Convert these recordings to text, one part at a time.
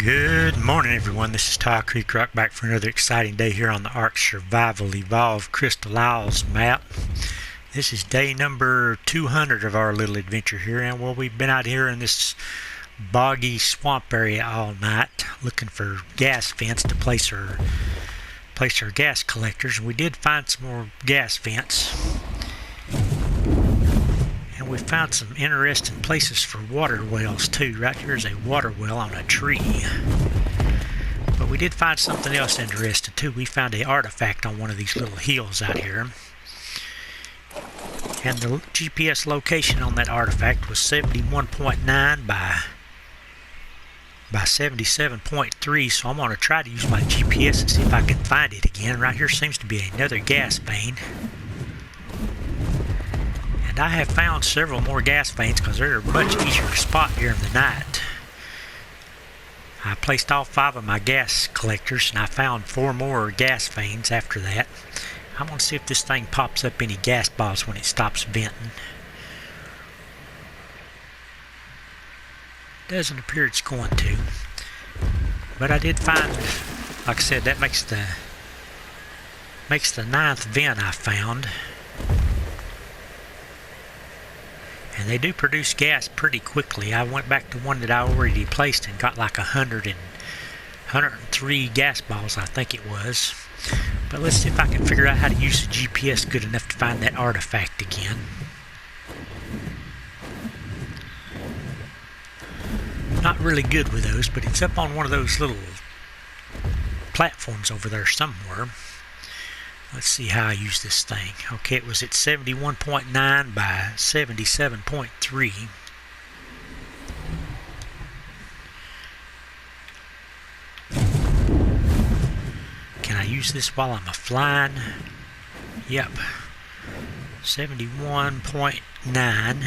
Good morning, everyone. This is Ty Creek Rock back for another exciting day here on the ARK Survival Evolve Crystal Isles map. This is day number 200 of our little adventure here, and well, we've been out here in this boggy swamp area all night looking for gas vents to place our gas collectors. We did find some more gas vents, and we found some interesting places for water wells too. Right here is a water well on a tree. But we did find something else interesting too. We found an artifact on one of these little hills out here. And the GPS location on that artifact was 71.9 by 77.3. So I'm going to try to use my GPS and see if I can find it again. Right here seems to be another gas vein. And I have found several more gas veins because they're a much easier to spot during the night. I placed all 5 of my gas collectors and I found 4 more gas veins after that. I'm going to see if this thing pops up any gas balls when it stops venting. Doesn't appear it's going to. But I did find, like I said, that makes the 9th vent I found. And they do produce gas pretty quickly. I went back to one that I already placed and got like 103 gas balls, I think it was. But let's see if I can figure out how to use the GPS good enough to find that artifact again. Not really good with those, but it's up on one of those little platforms over there somewhere. Let's see how I use this thing. Okay, it was at 71.9 by 77.3. Can I use this while I'm flying? Yep. 71.9.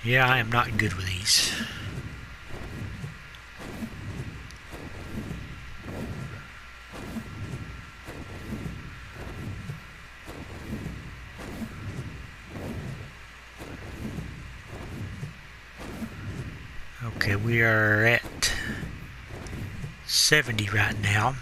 Yeah, I am not good with these. Okay, we are at 70 right now.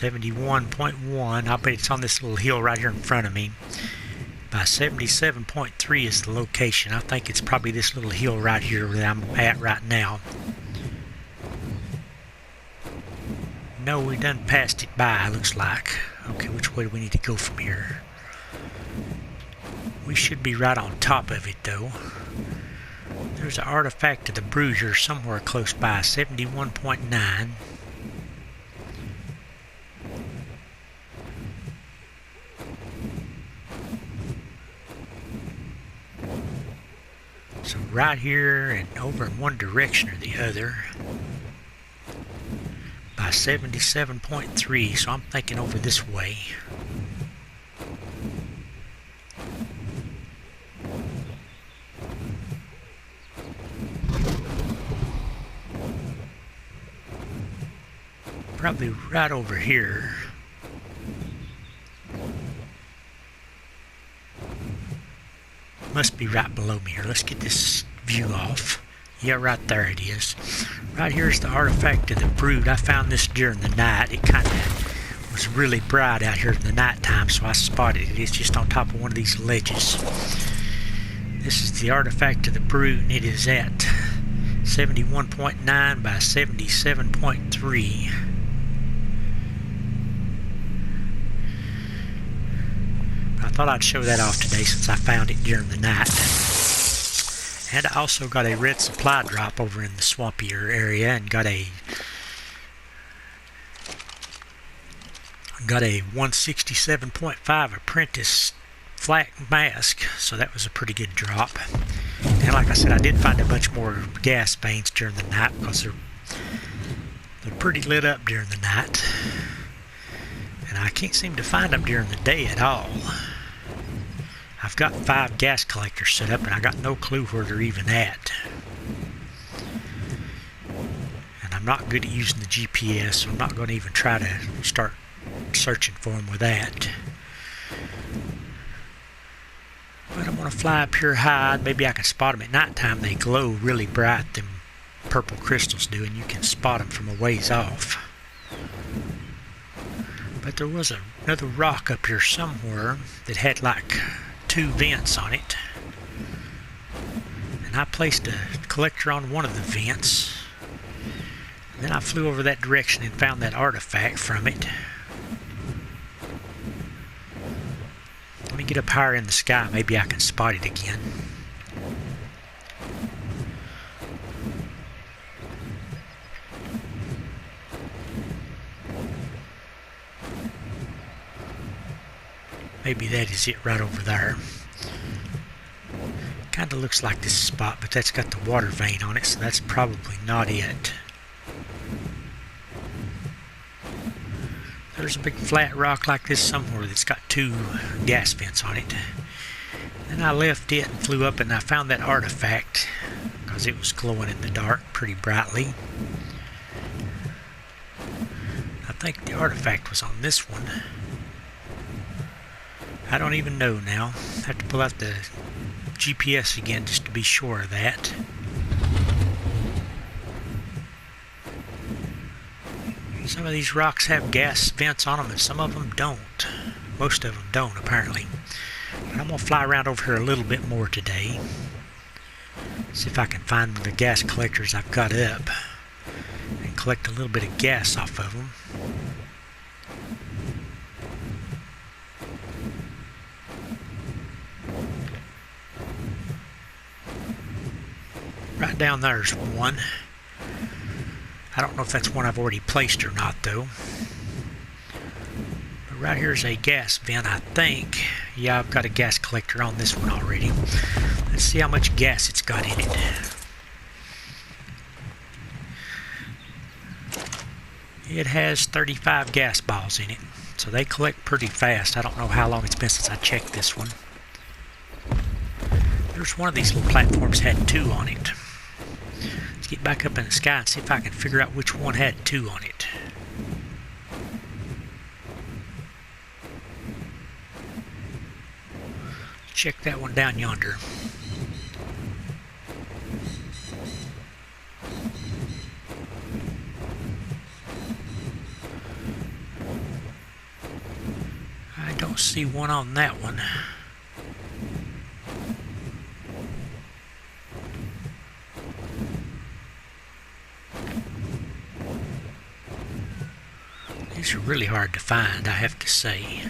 .1. I bet it's on this little hill right here in front of me. By 77.3 is the location. I think it's probably this little hill right here that I'm at right now. No, we done passed it by, looks like. Okay, which way do we need to go from here? We should be right on top of it though. There's an artifact of the Bruiser somewhere close by, 71.9. So right here and over in one direction or the other by 77.3, so I'm thinking over this way. Probably right over here. Must be right below me here. Let's get this view off. Yeah, right there it is. Right here is the artifact of the Brood. I found this during the night. It kind of was really bright out here in the night time, so I spotted it. It's just on top of one of these ledges. This is the artifact of the Brood, and it is at 71.9 by 77.3. I thought I'd show that off today since I found it during the night. And I also got a red supply drop over in the swampier area and got a 167.5 apprentice flat mask, so that was a pretty good drop. And like I said, I did find a bunch more gas veins during the night because they're pretty lit up during the night. And I can't seem to find them during the day at all. I I've got 5 gas collectors set up and I got no clue where they're even at. And I'm not good at using the GPS, so I'm not going to even try to start searching for them with that. But I'm going to fly up here high. Maybe I can spot them at nighttime. They glow really bright, them purple crystals do, and you can spot them from a ways off. But there was another rock up here somewhere that had like 2 vents on it. And I placed a collector on one of the vents. And then I flew over that direction and found that artifact from it. Let me get up higher in the sky. Maybe I can spot it again. Maybe that is it right over there. Kind of looks like this spot, but that's got the water vein on it, so that's probably not it. There's a big flat rock like this somewhere that's got 2 gas vents on it. Then I left it and flew up and I found that artifact because it was glowing in the dark pretty brightly. I think the artifact was on this one. I don't even know now. I have to pull out the GPS again just to be sure of that. Some of these rocks have gas vents on them and some of them don't. Most of them don't, apparently. But I'm going to fly around over here a little bit more today. See if I can find the gas collectors I've got up and collect a little bit of gas off of them. Right down there's one. I don't know if that's one I've already placed or not, though. But right here's a gas vent, I think. Yeah, I've got a gas collector on this one already. Let's see how much gas it's got in it. It has 35 gas balls in it, so they collect pretty fast. I don't know how long it's been since I checked this one. There's one of these little platforms had 2 on it. Let's get back up in the sky and see if I can figure out which one had 2 on it. Check that one down yonder. I don't see one on that one. These are really hard to find, I have to say.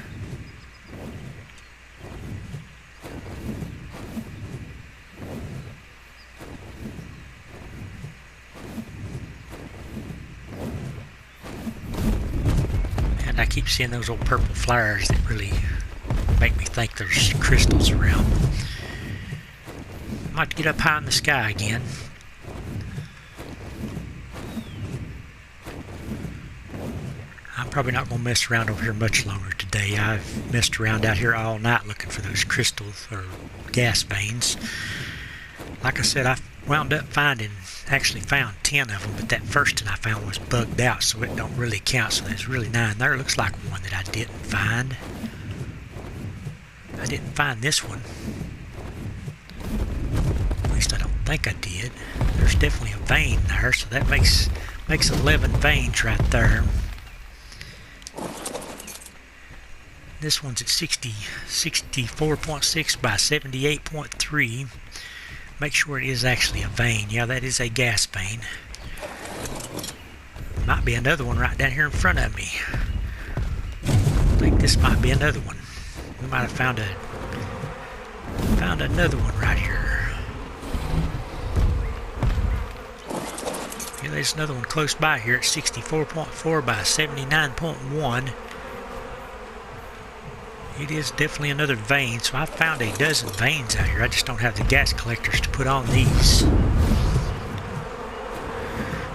And I keep seeing those old purple flares that really make me think there's crystals around. I might get up high in the sky again. I'm probably not going to mess around over here much longer today. I've messed around out here all night looking for those crystals or gas veins. Like I said, I wound up actually found 10 of them, but that first one I found was bugged out, so it don't really count. So there's really 9 there. Looks like one that I didn't find. I didn't find this one. At least I don't think I did. There's definitely a vein there, so that makes 11 veins right there. This one's at 64.6 by 78.3. Make sure it is actually a vein. Yeah, that is a gas vein. Might be another one right down here in front of me. I think this might be another one. We might have found another one right here. Yeah, there's another one close by here at 64.4 by 79.1. It is definitely another vein, so I found a dozen veins out here. I just don't have the gas collectors to put on these.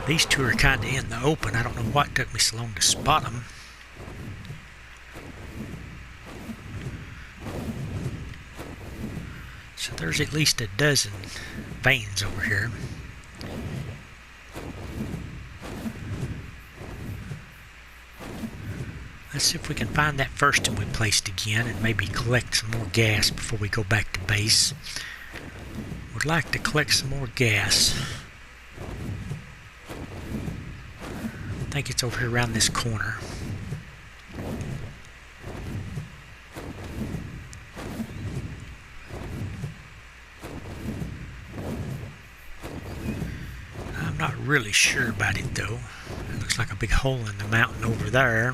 These 2 are kind of in the open. I don't know what took me so long to spot them. So there's at least a dozen veins over here. Let's see if we can find that first one we placed again and maybe collect some more gas before we go back to base. Would like to collect some more gas. I think it's over here around this corner. I'm not really sure about it though. It looks like a big hole in the mountain over there.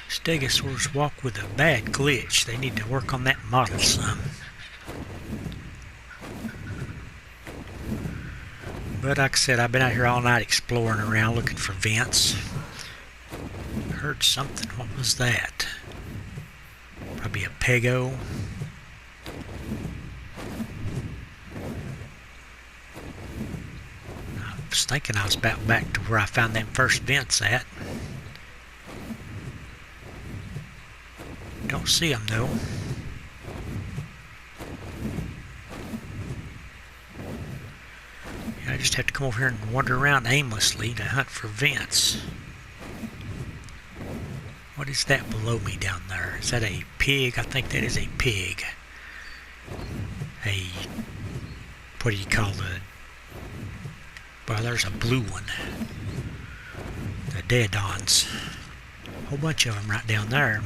Stegosaurs walk with a bad glitch. They need to work on that model some. But like I said, I've been out here all night exploring around looking for vents. Heard something. What was that? Probably a pego. I was thinking I was about back to where I found them first vents at. Don't see them though. I just have to come over here and wander around aimlessly to hunt for vents. What is that below me down there? Is that a pig? I think that is a pig. What do you call the... Well, there's a blue one. The Daedons. A whole bunch of them right down there.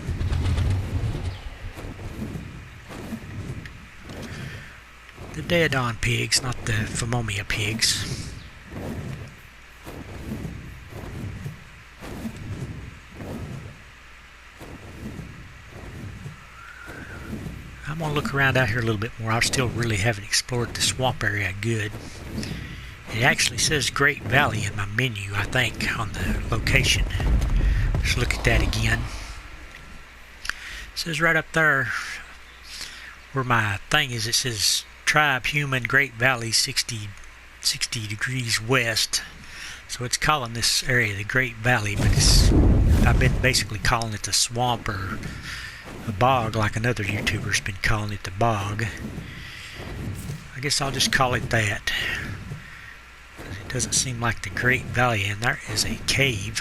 The Daedon pigs, not the Phomomia pigs. I'm going to look around out here a little bit more. I still really haven't explored the swamp area good. It actually says Great Valley in my menu, I think, on the location. Let's look at that again. It says right up there where my thing is, it says Tribe Human Great Valley 60 degrees west. So it's calling this area the Great Valley, but I've been basically calling it the swamp or a bog like another YouTuber's been calling it the bog. I guess I'll just call it that. It doesn't seem like the Great Valley, and there is a cave.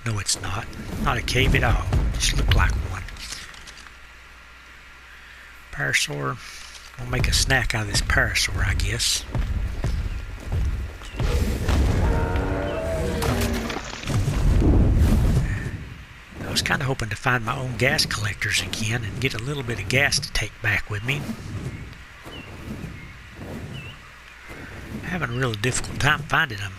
No, it's not. Not a cave at all. Just looked like one. Parasaur. We'll make a snack out of this parasaur, I guess. I was kind of hoping to find my own gas collectors again and get a little bit of gas to take back with me. Having a real difficult time finding them.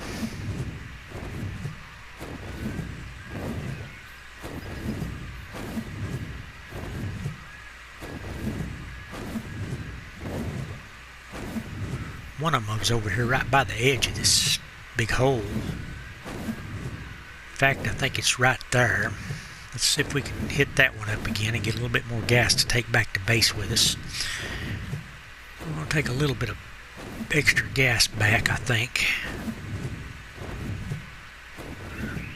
One of them was over here right by the edge of this big hole. In fact, I think it's right there. Let's see if we can hit that one up again and get a little bit more gas to take back to base with us. We're going to take a little bit of extra gas back, I think.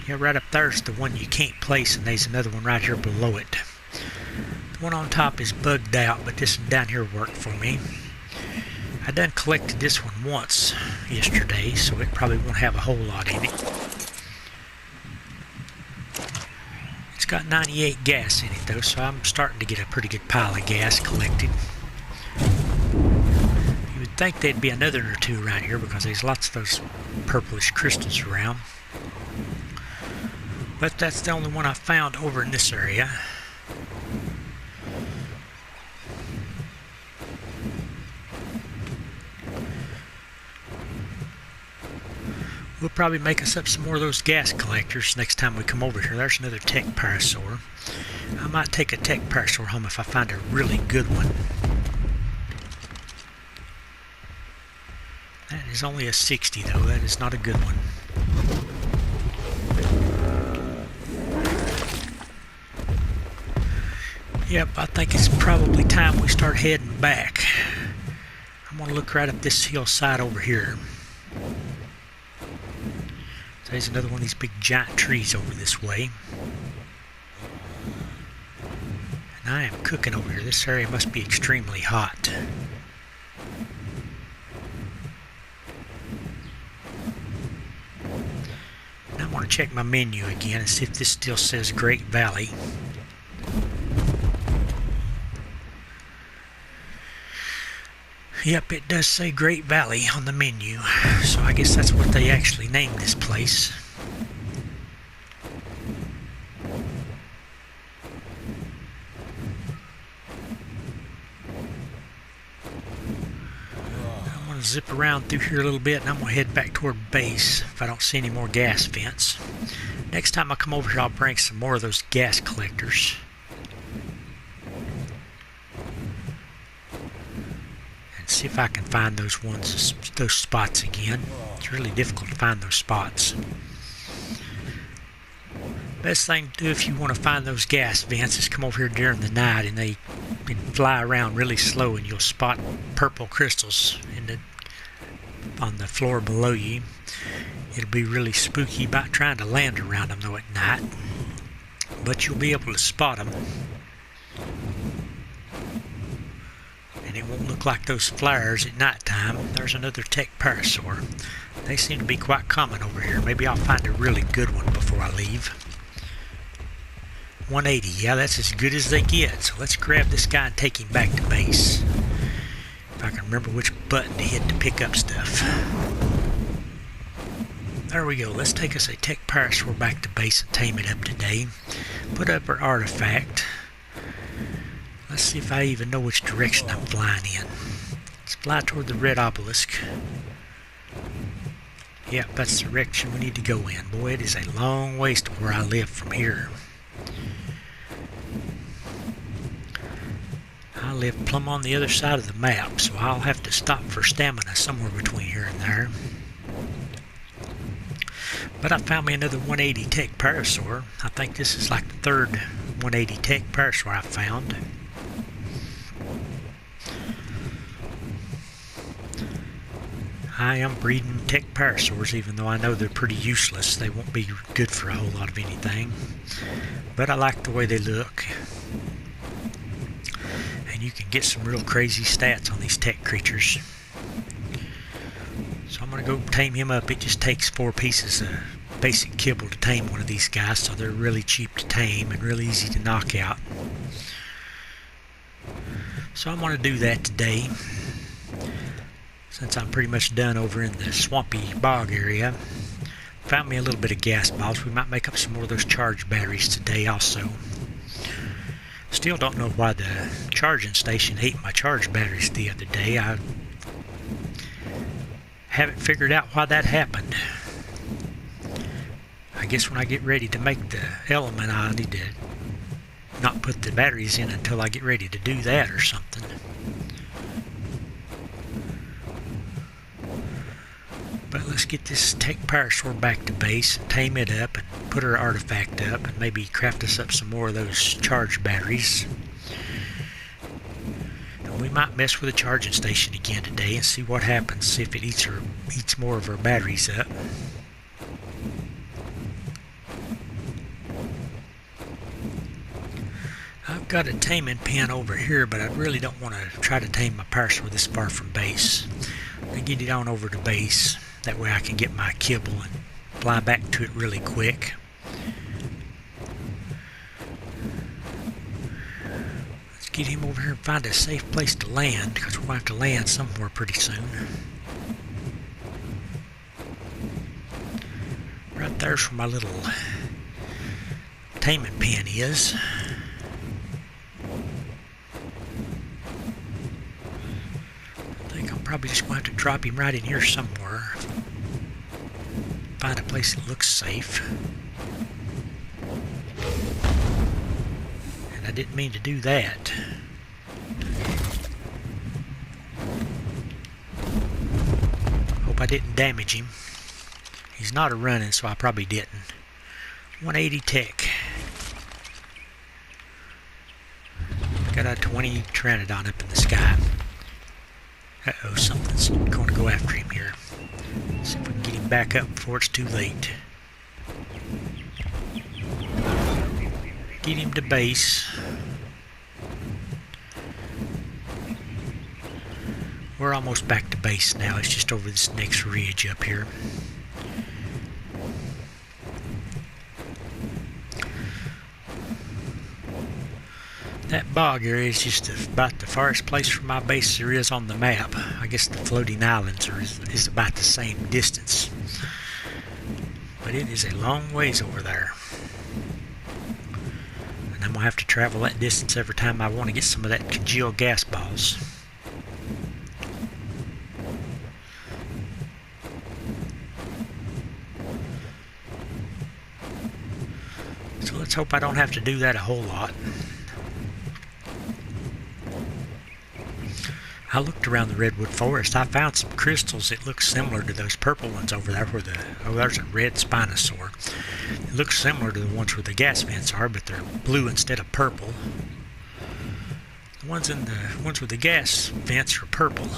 Yeah, right up there's the one you can't place, and there's another one right here below it. The one on top is bugged out, but this one down here worked for me. I done collected this one once yesterday, so it probably won't have a whole lot in it. It's got 98 gas in it though, so I'm starting to get a pretty good pile of gas collected. You would think there'd be another or two around here because there's lots of those purplish crystals around. But that's the only one I found over in this area. We'll probably make us up some more of those gas collectors next time we come over here. There's another Tek Parasaur. I might take a Tek Parasaur home if I find a really good one. That is only a 60 though. That is not a good one. Yep, I think it's probably time we start heading back. I'm going to look right up this hillside over here. There's another one of these big giant trees over this way. And I am cooking over here. This area must be extremely hot. Now I'm going to check my menu again and see if this still says Great Valley. Yep, it does say Great Valley on the menu, so I guess that's what they actually named this place. I'm going to zip around through here a little bit, and I'm going to head back toward base if I don't see any more gas vents. Next time I come over here, I'll bring some more of those gas collectors. See if I can find those spots again. It's really difficult to find those spots. Best thing to do if you want to find those gas vents is come over here during the night, and they can fly around really slow, and you'll spot purple crystals on the floor below you. It'll be really spooky about trying to land around them though at night, but you'll be able to spot them. And it won't look like those flares at night time. There's another Tek Parasaur. They seem to be quite common over here. Maybe I'll find a really good one before I leave. 180, yeah, that's as good as they get. So let's grab this guy and take him back to base. If I can remember which button to hit to pick up stuff. There we go. Let's take us a Tek Parasaur back to base and tame it up today. Put up our artifact. Let's see if I even know which direction I'm flying in. Let's fly toward the red obelisk. Yep, that's the direction we need to go in. Boy, it is a long ways to where I live from here. I live plumb on the other side of the map, so I'll have to stop for stamina somewhere between here and there. But I found me another 180 Tek Parasaur. I think this is like the third 180 Tek Parasaur I've found. I am breeding Tek Parasaurs, even though I know they're pretty useless. They won't be good for a whole lot of anything. But I like the way they look. And you can get some real crazy stats on these Tek creatures. So I'm going to go tame him up. It just takes 4 pieces of basic kibble to tame one of these guys, so they're really cheap to tame and really easy to knock out. So I'm going to do that today. Since I'm pretty much done over in the swampy bog area. Found me a little bit of gas bottles. We might make up some more of those charge batteries today also. Still don't know why the charging station ate my charge batteries the other day. I haven't figured out why that happened. I guess when I get ready to make the element, I need to not put the batteries in until I get ready to do that or something. But let's get this Tek Parasaur back to base and tame it up and put her artifact up and maybe craft us up some more of those charge batteries. And we might mess with the charging station again today and see what happens, see if it eats more of her batteries up. I've got a taming pen over here, but I really don't want to try to tame my Parasaur this far from base. I get it on over to base. That way I can get my kibble and fly back to it really quick. Let's get him over here and find a safe place to land, because we're going to have to land somewhere pretty soon. Right there's where my little taming pen is. Probably just going to have to drop him right in here somewhere. Find a place that looks safe. And I didn't mean to do that. Hope I didn't damage him. He's not a running, so I probably didn't. 180 Tek. Got a 20 Pteranodon up in the sky. Uh-oh, something's going to go after him here. See if we can get him back up before it's too late. get him to base. We're almost back to base now. It's just over this next ridge up here. That bog area is just about the farthest place from my base there is on the map. I guess the floating islands is about the same distance. But it is a long ways over there. And I'm going to have to travel that distance every time I want to get some of that congealed gas balls. So let's hope I don't have to do that a whole lot. I looked around the redwood forest. I found some crystals that look similar to those purple ones over there where there's a red Spinosaur. It looks similar to the ones where the gas vents are, but they're blue instead of purple. The ones with the gas vents are purple.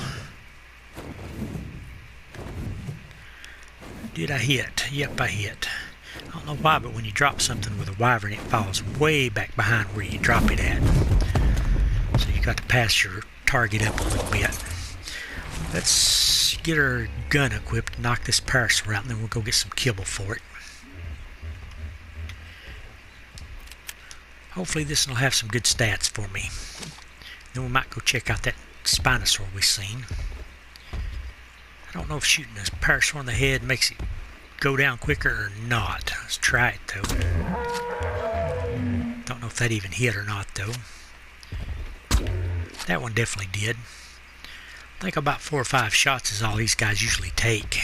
Did I hit? Yep, I hit. I don't know why, but when you drop something with a Wyvern, it falls way back behind where you drop it at. So you got to pass your target up a little bit. Let's get our gun equipped, knock this Parasaur out, and then we'll go get some kibble for it. Hopefully this will have some good stats for me. Then we might go check out that Spinosaur we seen. I don't know if shooting this Parasaur in the head makes it go down quicker or not. Let's try it though. Don't know if that even hit or not though. That one definitely did. I think about 4 or 5 shots is all these guys usually take.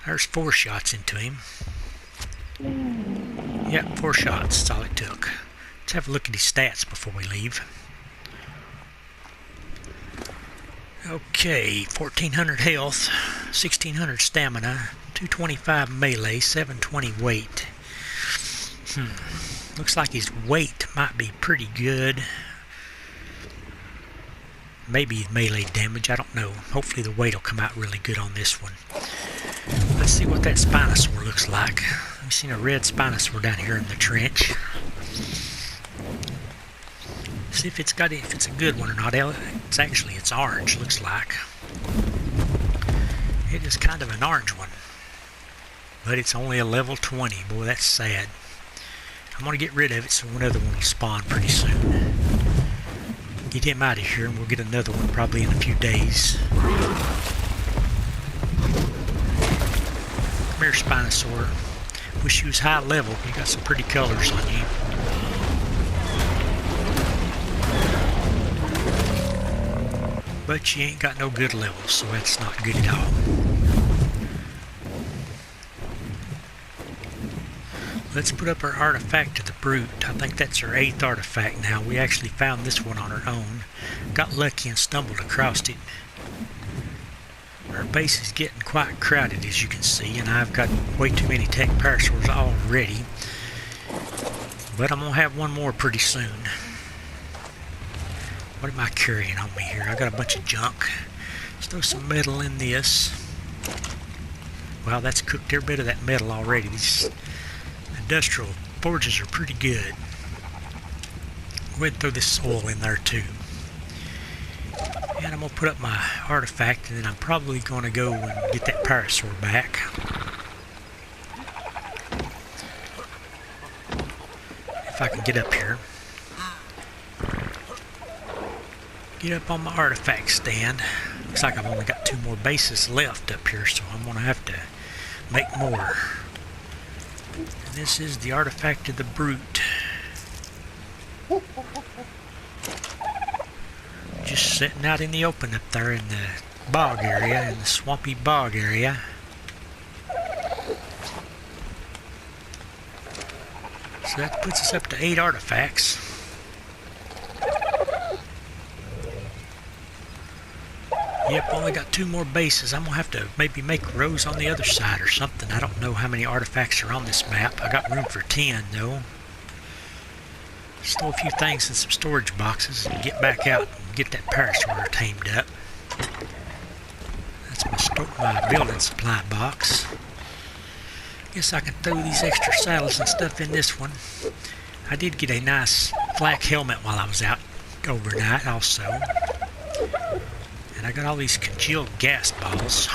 There's 4 shots into him. Yep, 4 shots. That's all it took. Let's have a look at his stats before we leave. Okay, 1400 health, 1600 stamina, 225 melee, 720 weight. Looks like his weight might be pretty good. Maybe melee damage, I don't know. Hopefully the weight will come out really good on this one. Let's see what that Spinosaur looks like. I've seen a red Spinosaur down here in the trench. See if it's a good one or not. It's orange, looks like. It is kind of an orange one. But it's only a level 20. Boy, that's sad. I'm going to get rid of it so another one will spawn pretty soon. Get him out of here and we'll get another one probably in a few days. Come here, Spinosaur. Wish you was high level. You got some pretty colors on you. But you ain't got no good levels, so that's not good at all. Let's put up our artifact of the brute. I think that's our 8th artifact now. We actually found this one on our own. Got lucky and stumbled across it. Our base is getting quite crowded, as you can see, and I've got way too many Tek Parasaurs already. But I'm going to have one more pretty soon. What am I carrying on me here? I got a bunch of junk. Let's throw some metal in this. Wow, that's cooked every bit of that metal already. These industrial forges are pretty good. Go ahead and throw this oil in there too. And I'm going to put up my artifact, and then I'm probably going to go and get that Parasaur back. If I can get up here. Get up on my artifact stand. Looks like I've only got 2 more bases left up here, so I'm going to have to make more. And this is the artifact of the brute. Just sitting out in the open up there in the bog area, in the swampy bog area. So that puts us up to 8 artifacts. Yep, only got 2 more bases. I'm going to have to maybe make rows on the other side or something. I don't know how many artifacts are on this map. I got room for 10 though. Stole a few things in some storage boxes and get back out and get that Parasaur tamed up. That's broke my building supply box. Guess I can throw these extra saddles and stuff in this one. I did get a nice flak helmet while I was out overnight also. And I got all these congealed gas balls.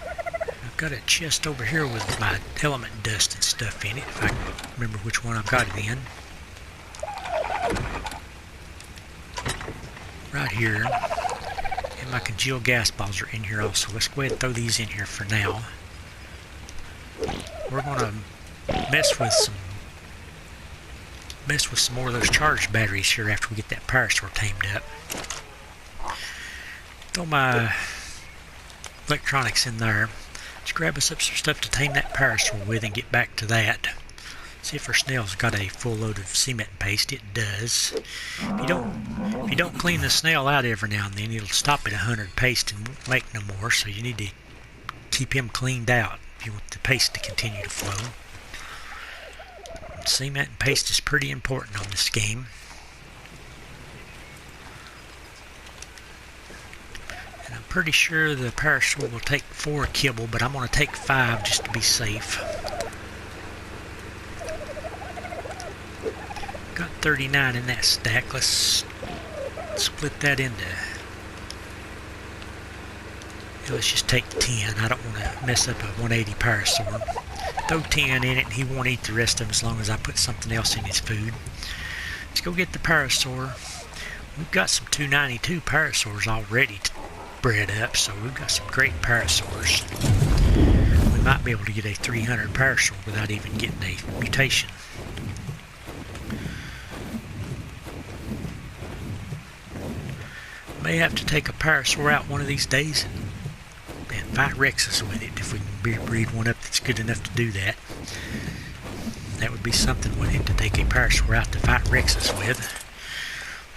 I've got a chest over here with my element dust and stuff in it, if I can remember which one I've got it in. Right here. And my congealed gas balls are in here also. Let's go ahead and throw these in here for now. We're going to mess with some more of those charged batteries here after we get that Parasaur tamed up. Throw my electronics in there. Let's grab us up some stuff to tame that Parasaur with and get back to that. See if our snail's got a full load of cement paste. It does. If you don't clean the snail out every now and then, it'll stop at 100 paste and won't make no more. So you need to keep him cleaned out if you want the paste to continue to flow. Cement and paste is pretty important on this game. And I'm pretty sure the Parasaur will take 4 kibble, but I'm going to take 5 just to be safe. Got 39 in that stack. Let's split that into... Let's just take 10. I don't want to mess up a 180 Parasaur. Throw 10 in it and he won't eat the rest of them as long as I put something else in his food. Let's go get the Parasaur. We've got some 292 Parasaurs already bred up, so we've got some great Parasaurs. We might be able to get a 300 Parasaur without even getting a mutation. May have to take a Parasaur out one of these days and fight Rexus with it if we can breed one up that's good enough to do that. That would be something, wouldn't it, to take a Parasaur out to fight Rexus with.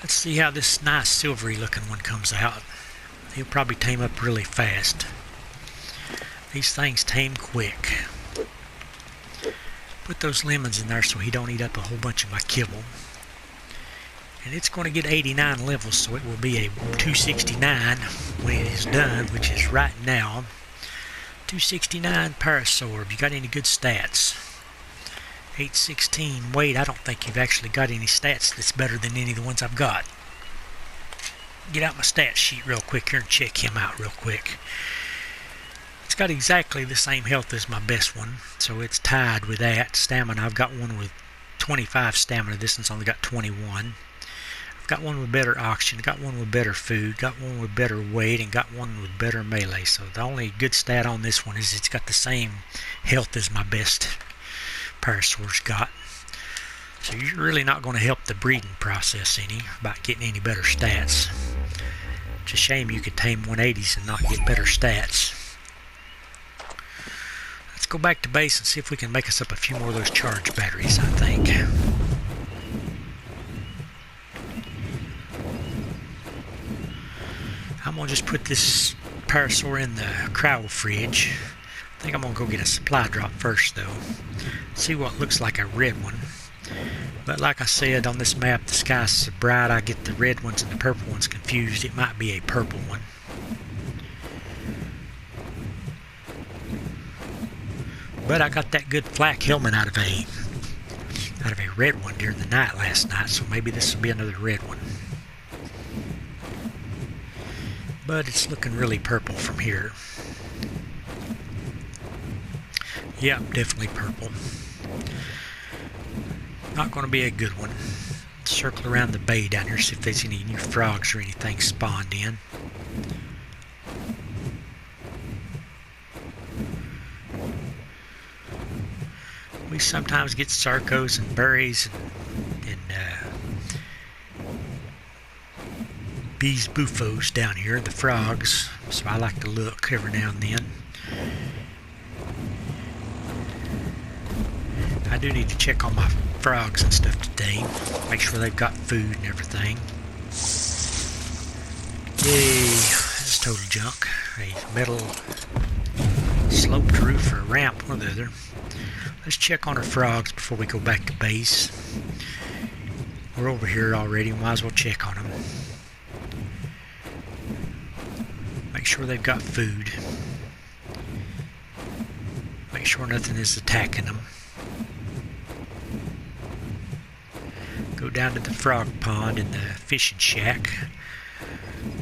Let's see how this nice silvery looking one comes out. He'll probably tame up really fast. These things tame quick. Put those lemons in there so he don't eat up a whole bunch of my kibble. And it's going to get 89 levels, so it will be a 269 when it is done, which is right now. 269 Parasaur. Have you got any good stats? 816. Wait, I don't think you've actually got any stats that's better than any of the ones I've got. Get out my stats sheet real quick here and check him out real quick. It's got exactly the same health as my best one, so it's tied with that. Stamina, I've got one with 25 stamina. This one's only got 21. Got one with better oxygen, got one with better food, got one with better weight, and got one with better melee. So the only good stat on this one is it's got the same health as my best Parasaur's got. So you're really not going to help the breeding process any about getting any better stats. It's a shame you could tame 180s and not get better stats. Let's go back to base and see if we can make us up a few more of those charged batteries, I think. I'm going to just put this Parasaur in the cryo fridge. I think I'm going to go get a supply drop first though. See what looks like a red one. But like I said, on this map the sky's so bright I get the red ones and the purple ones confused. It might be a purple one. But I got that good flak helmet out of a red one during the night last night, so maybe this will be another red one. But it's looking really purple from here. Yep, definitely purple. Not going to be a good one. Circle around the bay down here, see if there's any new frogs or anything spawned in. We sometimes get sarcos and berries and bees bufos down here, the frogs, so I like to look every now and then. I do need to check on my frogs and stuff today, make sure they've got food and everything. Yay, that's total junk. A metal sloped roof or a ramp, one or the other. Let's check on our frogs before we go back to base. We're over here already, might as well check on them. Make sure they've got food. Make sure nothing is attacking them. Go down to the frog pond and the fishing shack.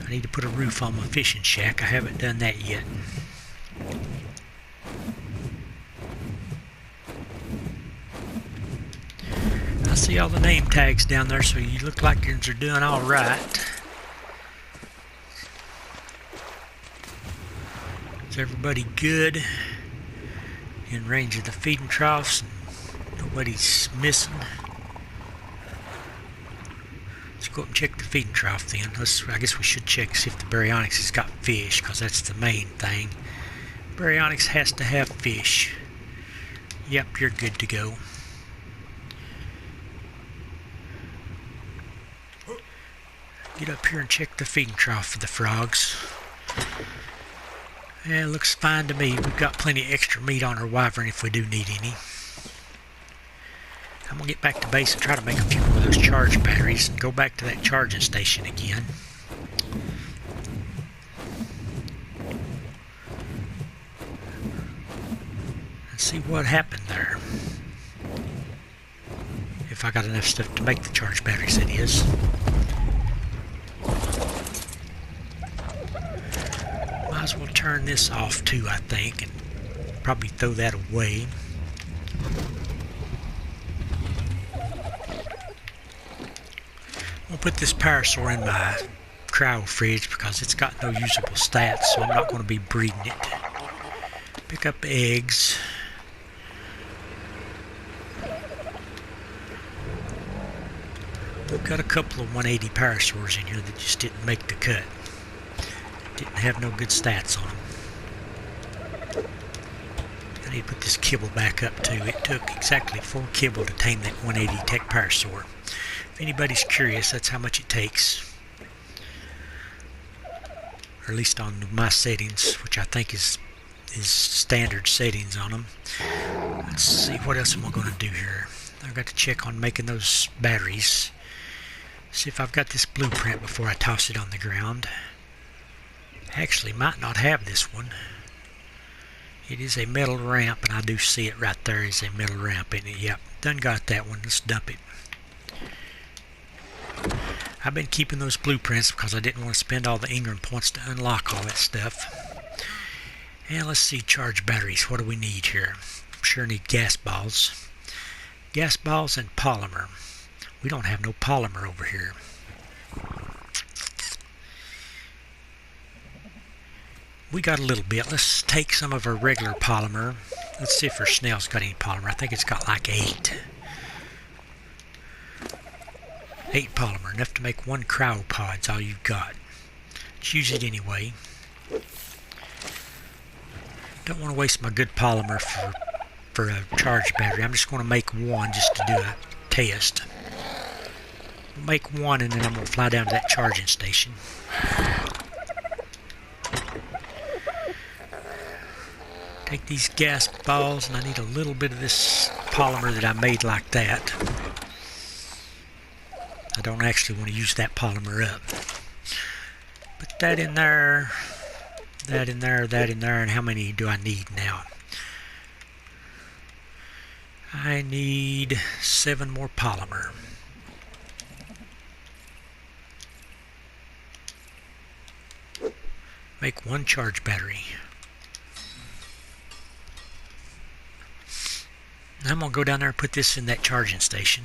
I need to put a roof on my fishing shack. I haven't done that yet. I see all the name tags down there, so you look like you're doing all right. Is everybody good? In range of the feeding troughs? Nobody's missing. Let's go up and check the feeding trough then. I guess we should check, see if the baryonyx has got fish, because that's the main thing. Baryonyx has to have fish. Yep, you're good to go. Get up here and check the feeding trough for the frogs. Yeah, it looks fine to me. We've got plenty of extra meat on our wyvern if we do need any. I'm going to get back to base and try to make a few more of those charge batteries and go back to that charging station again. And see what happened there. If I got enough stuff to make the charge batteries, it is. Might as well turn this off too, I think, and probably throw that away. I'll put this Parasaur in my cryo fridge because it's got no usable stats, so I'm not going to be breeding it. Pick up eggs. We've got a couple of 180 Parasaurs in here that just didn't make the cut. Didn't have no good stats on them. I need to put this kibble back up too. It took exactly 4 kibble to tame that 180 Tek Parasaur. If anybody's curious, that's how much it takes. Or at least on my settings, which I think is standard settings on them. Let's see, what else am I going to do here? I've got to check on making those batteries. See if I've got this blueprint before I toss it on the ground. Actually, might not have this one. It is a metal ramp, and I do see it right there is a metal ramp in it. Yep, done got that one. Let's dump it. I've been keeping those blueprints because I didn't want to spend all the Ingram points to unlock all that stuff. And let's see, charge batteries. What do we need here? I'm sure I need gas balls. Gas balls and polymer. We don't have no polymer over here. We got a little bit. Let's take some of our regular polymer. Let's see if our snail's got any polymer. I think it's got like 8. 8 polymer, enough to make 1 cryopod's all you've got. Let's use it anyway. Don't want to waste my good polymer for a charge battery. I'm just going to make 1 just to do a test. We'll make 1 and then I'm going to fly down to that charging station. Take these gas balls, and I need a little bit of this polymer that I made like that. I don't actually want to use that polymer up. Put that in there, that in there, that in there, and how many do I need now? I need 7 more polymer. Make 1 charge battery. Now I'm going to go down there and put this in that charging station.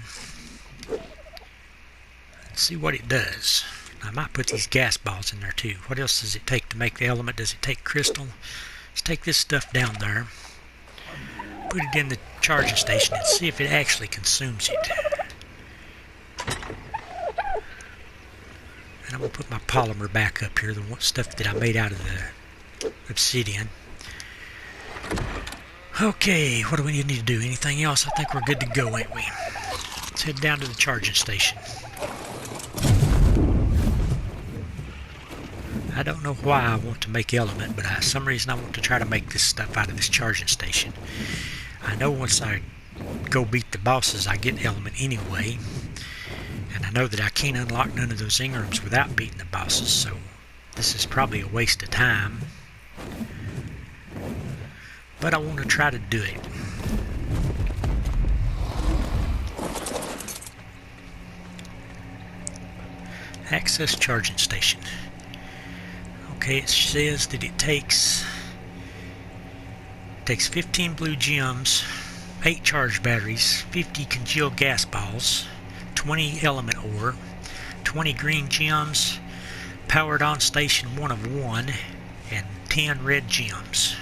See what it does. I might put these gas balls in there too. What else does it take to make the element? Does it take crystal? Let's take this stuff down there, put it in the charging station, and see if it actually consumes it. And I'm going to put my polymer back up here, the stuff that I made out of the obsidian. Okay, what do we need to do? Anything else? I think we're good to go, ain't we? Let's head down to the charging station. I don't know why I want to make element, but for some reason I want to try to make this stuff out of this charging station. I know once I go beat the bosses I get element anyway, and I know that I can't unlock none of those Ingrams without beating the bosses, so This is probably a waste of time, but I want to try to do it. Access charging station. Okay, it says that it takes 15 blue gems, 8 charge batteries, 50 congealed gas balls, 20 element ore, 20 green gems, powered on station 1 of 1, and 10 red gems.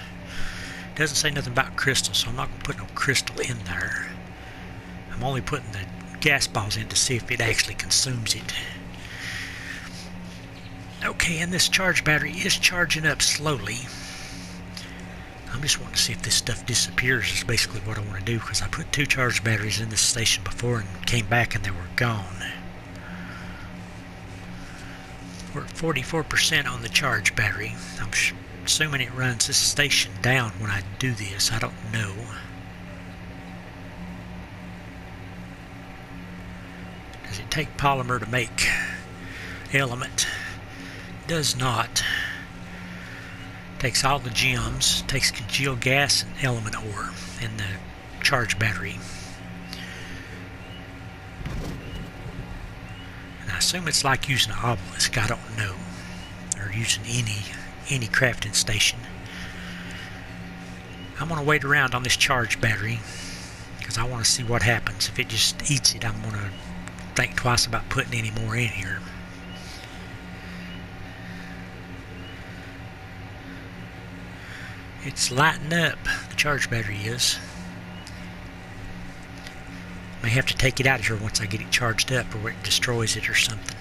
Doesn't say nothing about crystal, so I'm not going to put no crystal in there. I'm only putting the gas balls in to see if it actually consumes it. Okay, and this charge battery is charging up slowly. I'm just wanting to see if this stuff disappears is basically what I want to do, because I put 2 charge batteries in this station before and came back and they were gone. We're at 44% on the charge battery. I'm assuming it runs this station down when I do this. I don't know. Does it take polymer to make element? It does not. Takes all the gems, takes congealed gas and element ore in the charge battery. And I assume it's like using an obelisk, I don't know. Or using any crafting station. I'm going to wait around on this charge battery because I want to see what happens. If it just eats it, I'm going to think twice about putting any more in here. It's lighting up, the charge battery is. May have to take it out of here once I get it charged up, or it destroys it or something.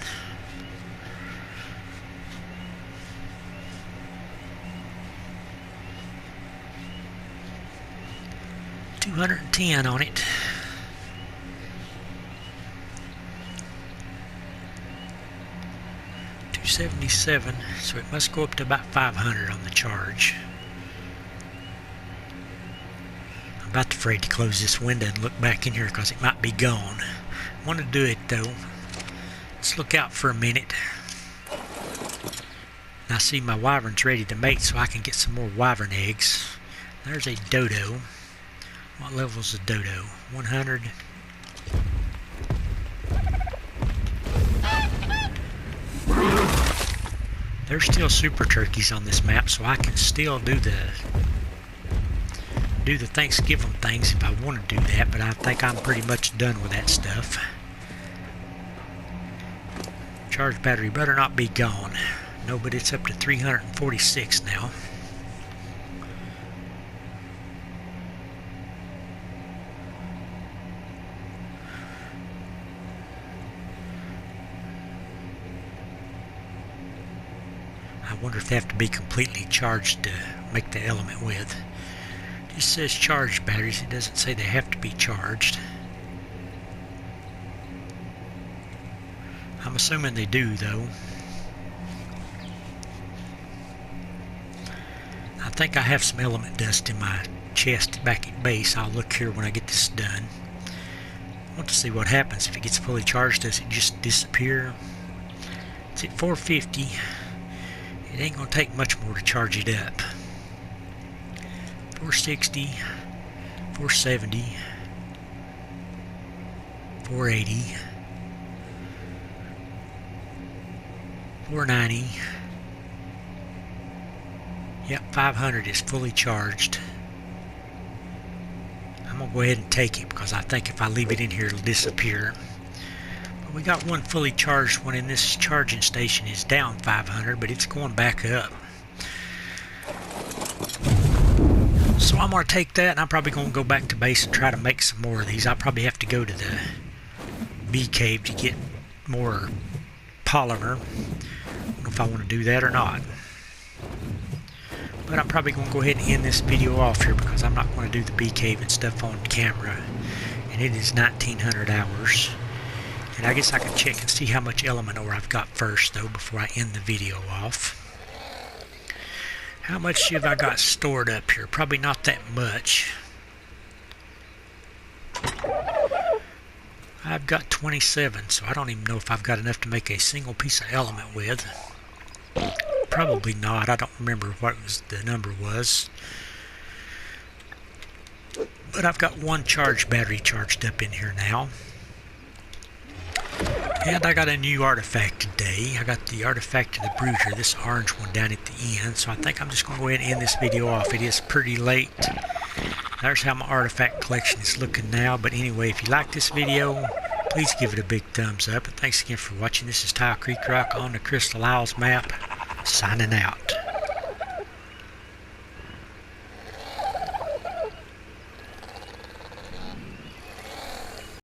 $210 on it. $277, so it must go up to about 500 on the charge. I'm about afraid to close this window and look back in here because it might be gone. I want to do it though. Let's look out for a minute. I see my wyvern's ready to mate, so I can get some more wyvern eggs. There's a dodo. What level is a dodo? 100. There's still super turkeys on this map, so I can still do the Thanksgiving things if I want to do that, but I think I'm pretty much done with that stuff. Charge battery better not be gone. No, but it's up to 346 now. I wonder if they have to be completely charged to make the element with. It just says charge batteries. It doesn't say they have to be charged. I'm assuming they do though. I think I have some element dust in my chest back at base. I'll look here when I get this done. I want to see what happens if it gets fully charged. Does it just disappear? It's at 450. It ain't going to take much more to charge it up. 460, 470, 480, 490. Yep, 500 is fully charged. I'm going to go ahead and take it because I think if I leave it in here it'll disappear. But we got one fully charged one in this charging station. Is down 500, but it's going back up. So I'm going to take that, and I'm probably going to go back to base and try to make some more of these. I'll probably have to go to the bee cave to get more polymer. I don't know if I want to do that or not. But I'm probably going to go ahead and end this video off here because I'm not going to do the bee cave and stuff on camera. And it is 1900 hours. And I guess I can check and see how much element ore I've got first, though, before I end the video off. How much have I got stored up here? Probably not that much. I've got 27, so I don't even know if I've got enough to make a single piece of element with. probably not. I don't remember what the number was. But I've got one charged battery charged up in here now. And I got a new artifact today. I got the artifact of the Bruiser, this orange one down at the end. So I think I'm just going to go ahead and end this video off. It is pretty late. There's how my artifact collection is looking now. But anyway, if you like this video, please give it a big thumbs up. And thanks again for watching. This is Tile Creek Rock on the Crystal Isles map, signing out.